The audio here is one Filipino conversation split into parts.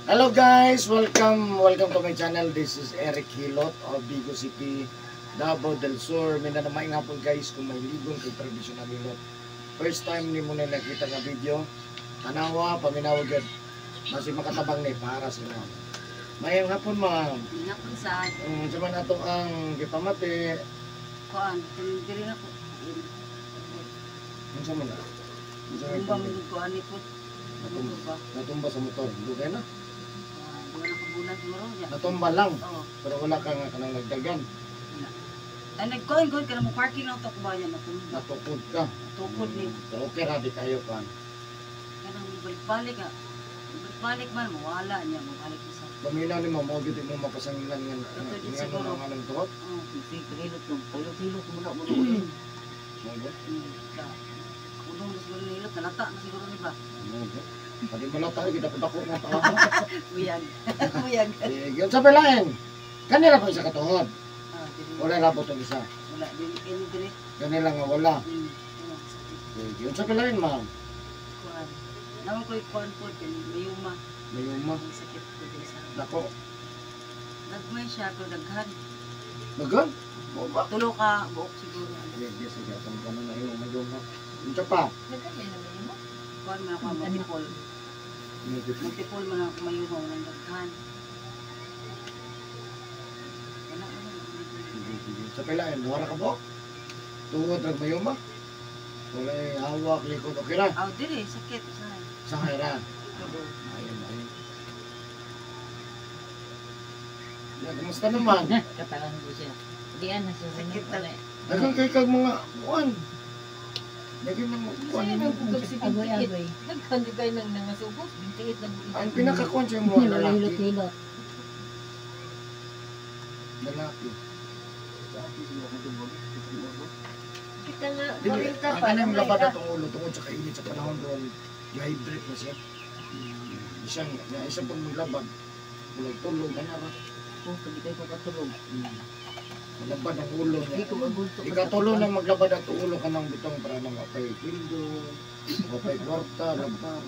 Hello guys, welcome to my channel. This is Eric Hilot of Vigo City, Davao del Sur. Mindanao may hapon guys kung may ligon kay traditional Hilot. First time ni mo na nakita nga video. Tanawa, paminawag yan. Masih makatabang ni para sa inyo. Mayang hapon ma'am. Hapon sa Sama na ito ang gipamati. kuan, diri na ko. Ano sa mga? Tumbang ko ani po. Natumba sa motor. Dugay na? Wala ka bulan siguro ya. Natumba lang. Oo. Pero wala ka nga kanang nagdagan. Ay nagkoin ka na mo parking auto ko ba yan natumba. Natukod ka. Tukod ni So okay ra di kayo kan. kanang balik-balik ka. Balik man wala niya mabalik sa. Paminaw ni mo mo gyud mo mapasangilan nga Ito din nga siguro. nang anong tuhot. Oo. Pilot mo na mo. Mo ba? Udong siguro nilo talata na siguro ni ba. Mo ba? Padi mo tayo kita padako nga tao. Uyag. Uyag. Yun sa pelain. Kanila po isa katuhod. Diri. Wala ra po tong isa. Wala diri diri. Kanila nga wala. Sakit. Yun sa pelain ma'am. Kuan. Naman ko kuan po din mayuma. Mayuma. Ang sakit ko diri sa. Nako. Nagmay siya pero daghan. Dagan. Mo ba? Tulo ka buok siguro. Yes, sige. Ang kanon na yung mayuma. Yun sa pa. Kuan man ako multiple. Multiple man ako mayuma ng daghan. Wala man. Sa pelain, wala ka po? Tuhod rag mayuma? Wala hawak, likod, okay ra? Aw diri sakit sa. Sa hayra. Oo. Ayun, ayun. Yan, kamusta naman? Katakan ko siya. Diyan na siya. Sakit talaga. Dagang kay kag mga buwan. Dagang mga buwan. Agoy-agoy. Nagkandi kayo ng nangasugos. Bintiit na Ang pinakakuan siya mga lalaki. Hilot-hilot. Lalaki. Kita nga, Dili, gawin ka ang pa. kanang labad na itong ulo tungkol sa kainit sa panahon doon. I-hydrate na siya. Isang pag maglabad. Tulog-tulog, ano ba? Oh, hindi kayo kakatulog. Malabad ang ulo Hindi niya. ko magulto. Ikatulo na maglabad ang ulo ka ng bitong para nang apay kindo, apay kwarta, labad,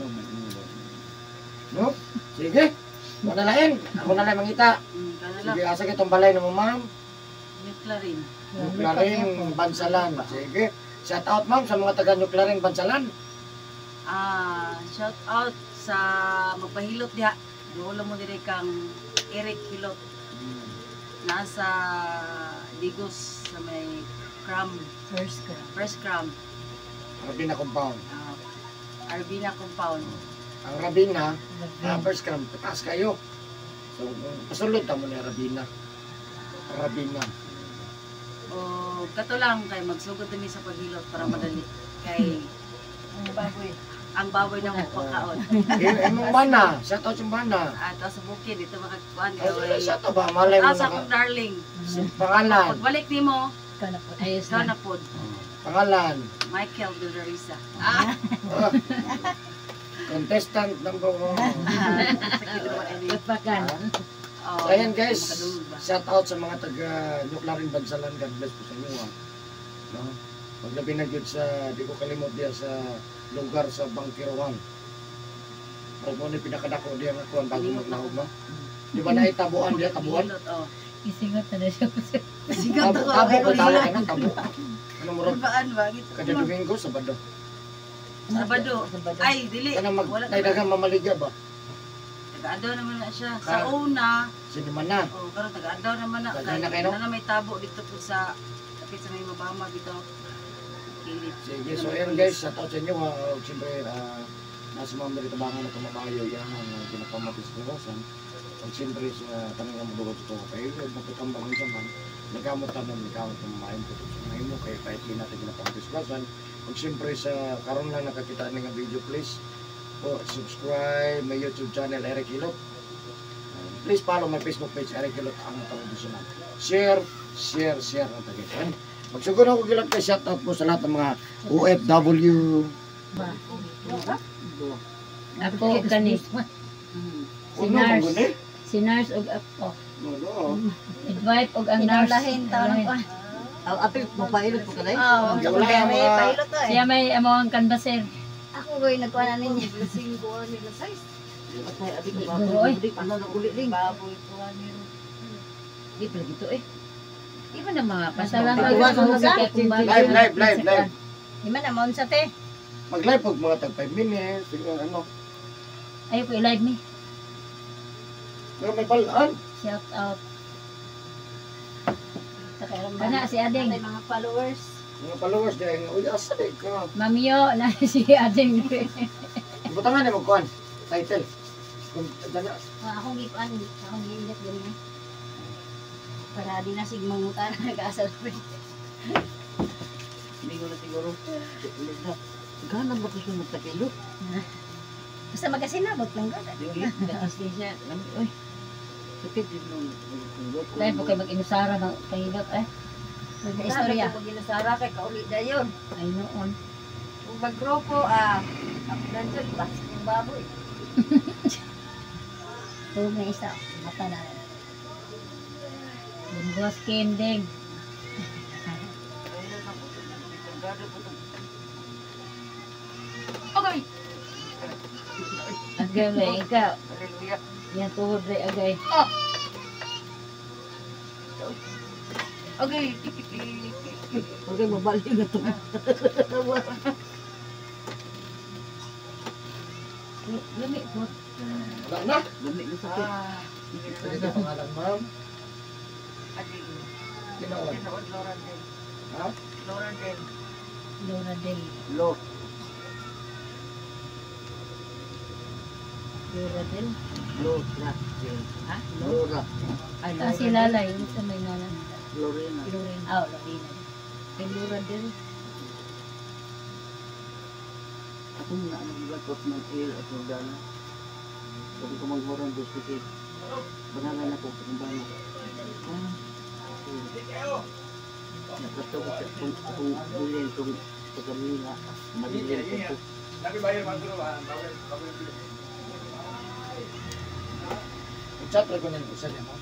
no? Sige, wala lain. Ako na lang mangita. Kanala Sige, asa kitong balay na mo, ma'am. nuclearin. Nuklaring Bansalan. Sige, shout out ma'am sa mga taga Nuklaring Bansalan. Shout out sa magpahilot diha. Dulo mo dire kang Eric Hilot. Nasa Digos sa may Cram, First ka. Fresh Cram, Rabina Compound. Arbina Compound. Ang Rabina, first cram, pataas kayo. So, pasulod mo na Rabina. Rabina. O kato lang kay magsugod din sa paghilot para madali. Kay ang baboy na mo pagkaon. Imong bana, shout out yung bana. At sa bukid dito makakuan Ay, kay. shout out ba? Malay mo Asa na kong darling. pangalan. Pagbalik nimo, Ayos ikaw na. na pod. Pangalan. Michael De La Risa. Ah, contestant number 1. Sakit naman ini. Patpakan. Oh, So, ayan guys, makadungog ba? shout out sa mga taga Nuklaring Bansalan. God bless po sa inyo. No? Paglabi na yun sa, di ko kalimot diya sa lugar sa Bangkirohan. Pag mo ni pinakadako diya nga kuhan bago maglahog mo. Di ba na tabuan diya, tabuan? Hilot, oh. Isingot na siya. Sigat Tabo, ako. tabo Ay, ko tawag hilot. ka ng tabo. Ano mo ron? Baan ba? Gito. Kada Domingo, Sabado. Sabado. Ay, dili. Kana mag, Wala dagang mamaligya ba? Taga-adaw naman na siya. Sa una, Sino man na? oh, pero taga-adaw naman na. Taga na kayo, no? Na may tabo dito po sa kapit sa may mabama dito. Kilid. Sige, so ayan guys, shout out sa inyo. Siyempre, nasa mga maritabangan na tumabayo yan ang pinapamatis na rosan. Pag siyempre sa kanang mga bugod ito, kayo magkatambang sa man, nagamot naman, nagamot ng maayong puto sa mga imo, kaya kahit di natin pinapamatis rosan. Pag siyempre sa karon lang nakakita ng video, please subscribe my YouTube channel, Eric Hilot. Please follow my Facebook page, Eric Hilot, ang tradisyonal. Share ang tagitan. Magsugod ako gilang kay shoutout po sa lahat ng mga OFW. Ako kani. Uno bang guni? Si Nars og ako. Uno. Midwife og ang Nars. taon pa. Apil mo pailot po kanay. Oo, Wala yung mga Siya may among kanbaser. Ako goy nagkuha na ninyo. Lasing ko nila size. Patay adik Di, baboy. guro, eh. Di ano na uli ring. Baboy ko nila. Di pala dito eh. Di ba na mga Masalang pasal? mag- mag- Live. Di man amon sa te. Mag-live pag mga tag 5 minutes, siguro ano. Ayaw ko i-live me. Pero may balaan. Shout out. Pakiramdam. Kana si Ading. Ay, mga followers. Mga followers dahil nga, uy, asa di ka. Mamiyo na si Ading. Ibutangan na magkuhan. Title. Kung dana. Akong gipan, akong giinit din eh. Para di na sigmangutan nag-asal ko. Hindi ko na siguro. Gana ba ko siya magtakilo? Basta magasinabot lang ka. Hindi. Gatas din siya. Uy. Sakit din nung. Dahil po kayo mag-inusara ng kahilot eh. Istorya. Pag inasara kay kauli dayon. Ay noon. Kung mag-grupo, nandiyan ba? Yung baboy. Huwag na isa. Mata na. Bunggos kending. Okay. Agay na ikaw. Hallelujah. Yan tuhod rin agay. Okay. Okay, mabalik na ito. Lami po. Wala na. Lami na sakit. Pwede ka pangalan, ma'am. Ading. Tinood. Tinood Lorandel. Ha? Lorandel. Laura Day. Lo. Laura Day. Lo. Na. Ha? Lora. Ay, si Lalay. Yung sa may nanan. Lorena. Lorena. Oh, Lorena. Kay Laura Day. Ako na ang lakot ng air at Jordana. Sabi ko mag-horang dos kasi banangan ako sa kumbana. Nakatawag sa kung bilhin kung sa kanila. Mabilhin ko. I-chat rin ko na yung isa niya, ma'am.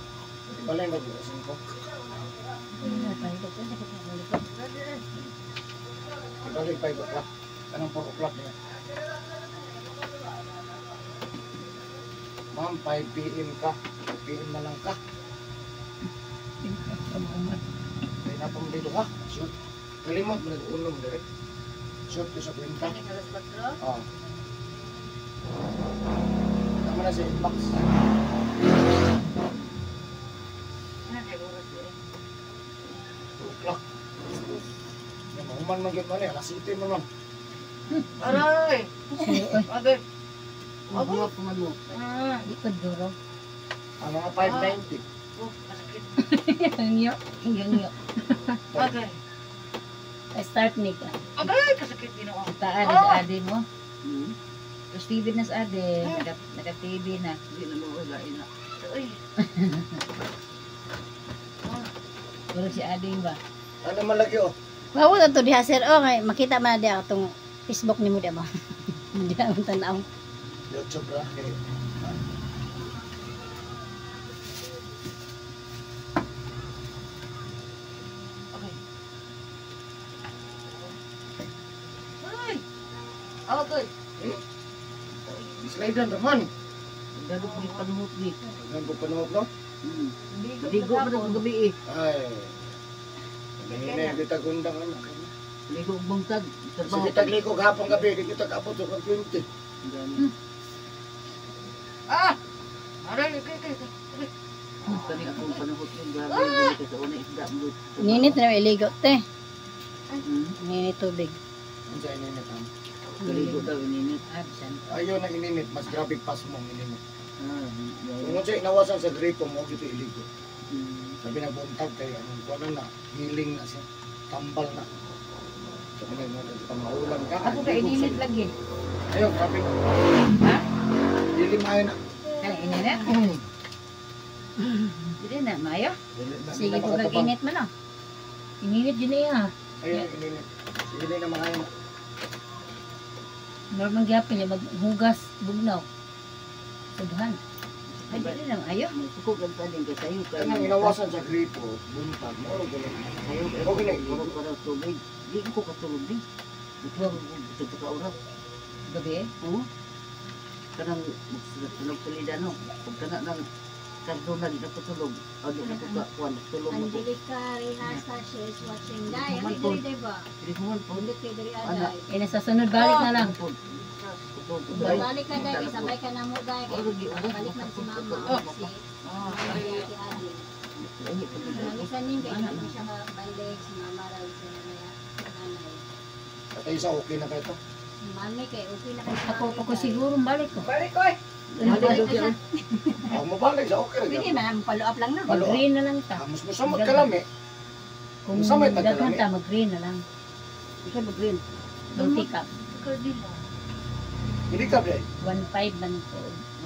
Balay mag-usin ko. Ibalik 5 o'clock. Anong 4 o'clock niya? Ma'am, 5 p.m. ka. 5 p.m. na lang ka. Kaya na pang dito ka. Shoot. Kalimot mo nag-unom direct. Shoot ko sa kwenta. Kaning alas 4. Oo. Tama na sa inbox. Nandiyan oras eh. 2 o'clock. Yan, mahuman man yun man eh. Alas 7 mo man. Aray! Okay. Ang mga pumano. Ikod duro. Ang mga 590. Oh, masakit. Hangyo. Hangyo. Okay. Start ni ka. Okay, kasakit din ako. Taan sa ade mo. Hmm. Tapos TV na sa ade. Naka-TV na. Hindi na mawagain na. Uy. Pero si ade ba? Ano malaki oh? Wow, to diha sir. Oh, ngay makita man dia atong Facebook nimo dia ba. Hindi na ang tanaw. YouTube ra. Okay. Okay. Ay! Okay. Slider naman. Ang gano'n ko yung panuhot ni. Ganun ko panahon no? Ligo pa na kung gabi eh. Ay. Hindi na kita gundang ano. Ligo ang bangtag. Sige tagliko gapong gabi, di kita kapot sa 20. Ah! Aray, okay. Kani akong panuhot ni. Grabe yung sa una isda mo. Ninit na iligo te. Hmm. Ninit tubig. Ang sa ininit ang. Ligo daw ininit. Absan. Ayaw na ininit, mas grabe pas mo ang ininit. Ah, Kung siya inawasan sa gripo mo, dito iligo. hmm. Sabi na buntag kayo, ano na, healing na siya. Tambal na. Sabi na, maulan ka. Ako ka ininit lagi. Ayaw, grabe. Ha? Lilimay na. Kaya ininit? Hindi na, Mayo. Sige ko Nakakatabang. kag-init man ah. Ininit yun niya. Ayaw, ininit. Sige na mga yun. Normal gyapon niya maghugas bugnaw. Subhan. Ay, di lang ayo. Suko ka pa din ka sa'yo. Kaya nga inawasan sa gripo, buntag. Moro ko lang. Ayaw ka Okay na, Murag para tubig. Di ko katulog din. Ito ang ito ka oras. gabi eh. Oo. Kanang magsulog salida no. Pag kana nang kartona di na ko tulog. O di na ko kuan tulog mo ko. Angelica Rehasa, she's watching Day. Ano Human po. diri diba? Telefonan po. Hindi kay diri Ana. aday. Nasa sunod balik na lang. Balik ka Day, sabay ka na mo Day. Balik man si mama. Si Ate Adi. Balikan din kay hindi siya balik si mama raw si nanay. At isa okay na kayo to. Si mami kay okay na kay Ako siguro balik ko. Balik ko eh. Balik ka siya. Mabalik sa okay Pwede na. man ang follow up lang na. Follow up. Mag-green na lang ta. Mas masamot ka lang eh. Kung Masama yung daghan tagkalami. ta, mag-green na lang. Isa ba green? Multi-cup. Hindi ka ba? 1.5 man ko.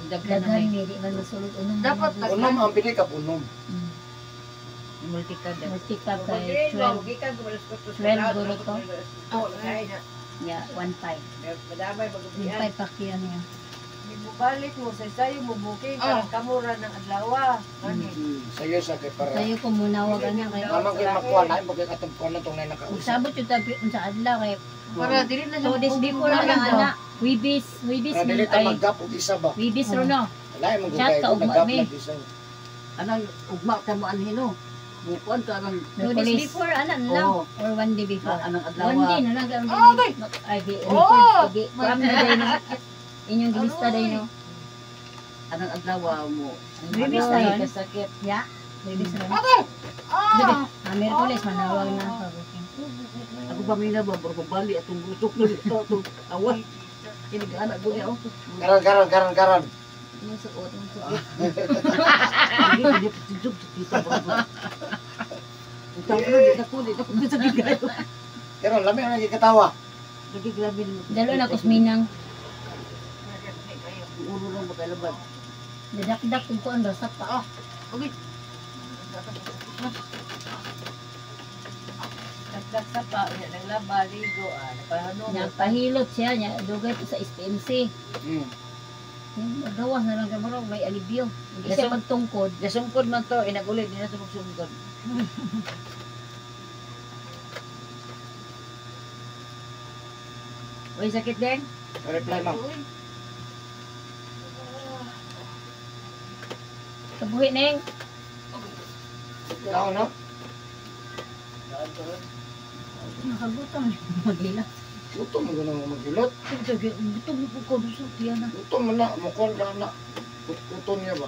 Daghan na Daghan may. hindi man masulod. Unong Dapat Unom ang pili ka unom. Multi-card. Multi-cup kay 12. 12 guro to. Yeah, 1.5. 1.5 pakyan niya. Balik mo sa sayo mo booking karang kamura ng adlaw. Sa'yo sa kay para. Sayo ko muna wag ana kay Naman kayo makuha na, magkakatagpuan na itong na nakausap. usabot yung tabi sa adlaw kay Para dili na siya 2 days before na lang ana. Wibis Para man dili ta ay mag-gap o isa ba? Wibis ro no. Wala yung Chat mag-gugay ka, ko, ugma, nag-gap me. na isa. Anang ugma ka mo anhin no. Bukuan ka nang 2 days before ana na lang Oo. or 1 day before. anang adlaw. 1 day na lang Oh, day. ay di Oh, record di kuam na day no. Inyong gilista day no. Anang adlaw mo. Wibis Ano, na yun. kasakit. Ya. Wibis ro. Ah! Merkules manawag na pa booking. Ako pa may naba, pero bali atong gutok na dito, atong awan. Kinigana ko niya, oh. Garan. Ang suot, ang suot. Hindi, hindi, tijog, tita ko. Ang tawag na, di na ko sa gigayo. Garan, lami ang nagkikatawa. Lagi grabe naman. Dalo na kusminang Ang ulo lang magkalaban. dadak-dak kung kuan daw sa pa. Okay. Nagdak sa pa, naglaba, ligo, napahanong. Nagpahilot siya, nya dugay pa sa SPMC. Gawas na lang kamaro may alibyo. Hindi siya magtungkod. Nasungkod man to, inagulit, hindi na ito magsungkod. Uy, sakit din? Reply ma'am. Kabuhi neng. Ikaw no? Nakagutom maglila. Gutom mo ganun magilot. Gutom mo ko sa tiyan na. Gutom mo na, mukon ka na. Gutom niya ba?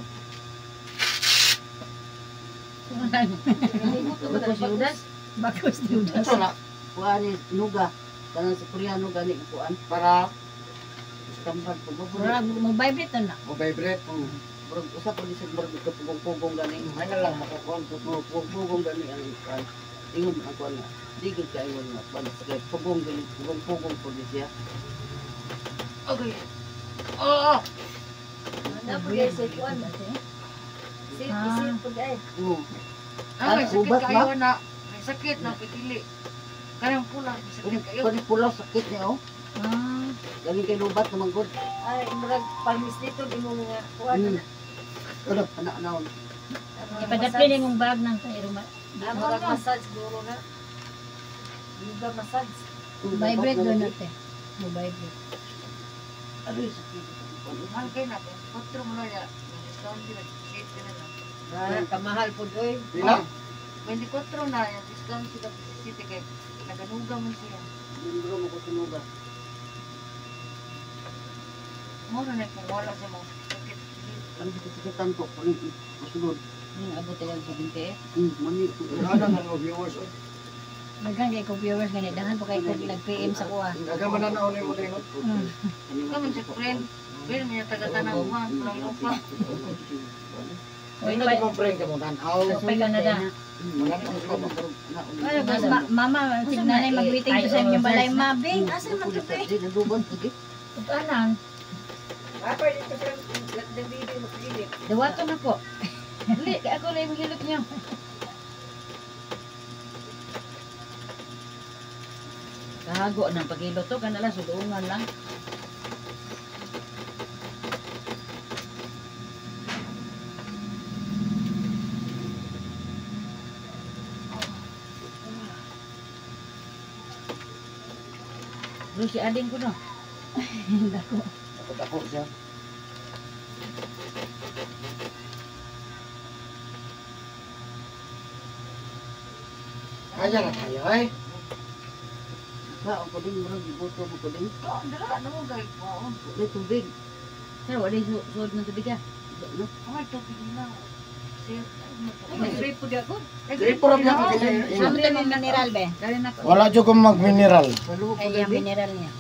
Bago si Udas? Bakos di udas. Ito na, Kuhaan ni Nuga. Kanang sa Koreano gani ang kuhaan. para Sa kampag pagpapuli. Murag mo vibrate na. mag-vibrate. Murag usap ko ni sa murag ito pugong-pugong gani. May na lang makakuhan po. Pugong gani ang kuhaan. Ingon ang kuhaan na. Di gud ka ingon na. Sakit. Pugong gani. Pugong-pugong po di siya. Okay. Oo! Dapat guys, sa ikuan. Isip po guys. Oo. Ah, may sakit Ubat kayo ba? na. May sakit na pitili. Karang pula, may sakit kayo. Pwede pulaw sakit niya oh. Ah, Galing kay lubat naman good. Ay, murag palmis dito, di mo mga kuha na. Ano? Anak-anak. ipadapli na yung bag ng tayo. Murag massage siguro na. Yoga massage. Vibrate doon natin. Mo vibrate. Ano yung sakit? Mahal kayo na. Potro mo na ya. Discount sila. Sakit ka na. Ah, kamahal po doy. Pila? 24 na yung discount sila. City kay naganuga mo siya. Lindro mo ko sinuga. Mura na kung wala sa mga sakit. Ano sa sakitan ko? Kunin masunod. Abot tayo sa binti eh. Mani. Wala na mga viewers. oh. Naghan kay ko viewers ganit. Dahan po kay ko nag-PM sa kuha. Nagaman na naon mo din. Kaman si friend. Pero may taga-tanang uwan. Pulang lupa. Ay, na di mo friend ka mo tanaw. Sa Canada. Wala na sila mo. Ano ba? Mama, signanay mag-greeting to sa inyong balay mabing. Asa man to be? Naduban ko di. Tukanan. Apa dito friend? Let the video magpilit. Dawato na ko. Dili, ako lang yung hilot niyo. Kahago ng pag-ilot to. Kanala, suduungan lang. Pero si Ading ko no. Dako. Ako siya. Kaya na tayo ay. Ako pa din, marang giboto mo pa din. Dala na mo guys. Oo. May tubig. Pero wala yung suod ng tubig ah. Ano? Ay, tubig na. May spray po di ako. Di po rin ako Ano tayo mong mineral be? Dali na ko. Wala dyan kong mag-mineral. Paluho pa Ay, din. yung mineral niya.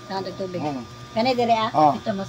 Saan ito tubig? Hmm. Kani dire ah? Ah. Ito mas